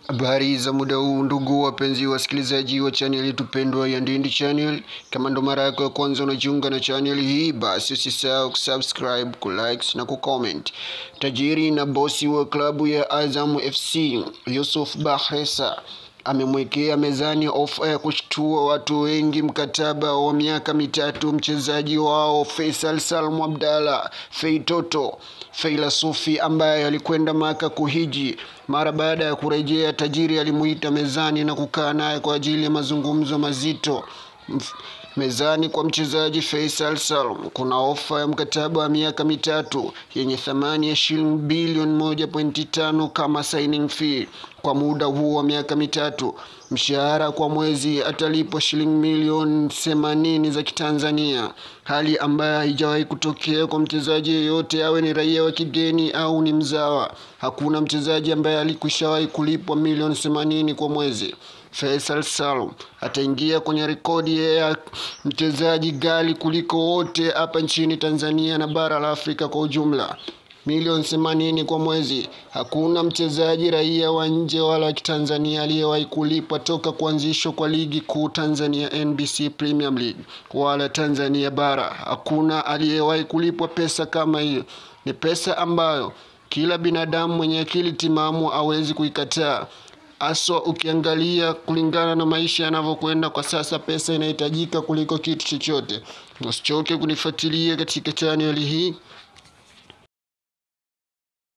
Habari za muda huu ndugu wapenzi wasikilizaji wa channel yetu pendwa ya Ndindi Channel. Kama ndo mara yako ya kwanza unajiunga na channel hii, basi usisahau kusubscribe, kulike na kucomment. Tajiri na bosi wa klabu ya Azam FC Yusuf Bakhresa amemwekea mezani ofa ya kushtua watu wengi mkataba wa miaka mitatu mchezaji wao Faisal Salum Abdalla Feitoto Feilasufi ambaye alikwenda Maka kuhiji. Mara baada ya kurejea, tajiri alimuita mezani na kukaa naye kwa ajili ya mazungumzo mazito. Mezani kwa mchezaji Faisal Salum kuna ofa ya mkataba wa miaka mitatu yenye thamani ya shilingi bilioni 1.5 kama signing fee. Kwa muda huo wa miaka mitatu, mshahara kwa mwezi atalipwa shilingi milioni 80 za Kitanzania, hali ambayo haijawahi kutokea kwa mchezaji yeyote, awe ni raia wa kigeni au ni mzawa. Hakuna mchezaji ambaye alikwishawahi kulipwa milioni 80 kwa mwezi. Faisal Salum ataingia kwenye rekodi ya mchezaji ghali kuliko wote hapa nchini Tanzania na bara la Afrika kwa ujumla. Milioni 80 kwa mwezi. Hakuna mchezaji raia wa nje wala wa Kitanzania aliyewahi kulipwa toka kuanzishwa kwa ligi kuu Tanzania NBC Premier League wala Tanzania bara. Hakuna aliyewahi kulipwa pesa kama hiyo. Ni pesa ambayo kila binadamu mwenye akili timamu hawezi kuikataa. Aswa ukiangalia kulingana na maisha yanavyokwenda kwa sasa, pesa inahitajika kuliko kitu chochote. Usichoke kunifuatilia katika channel hii.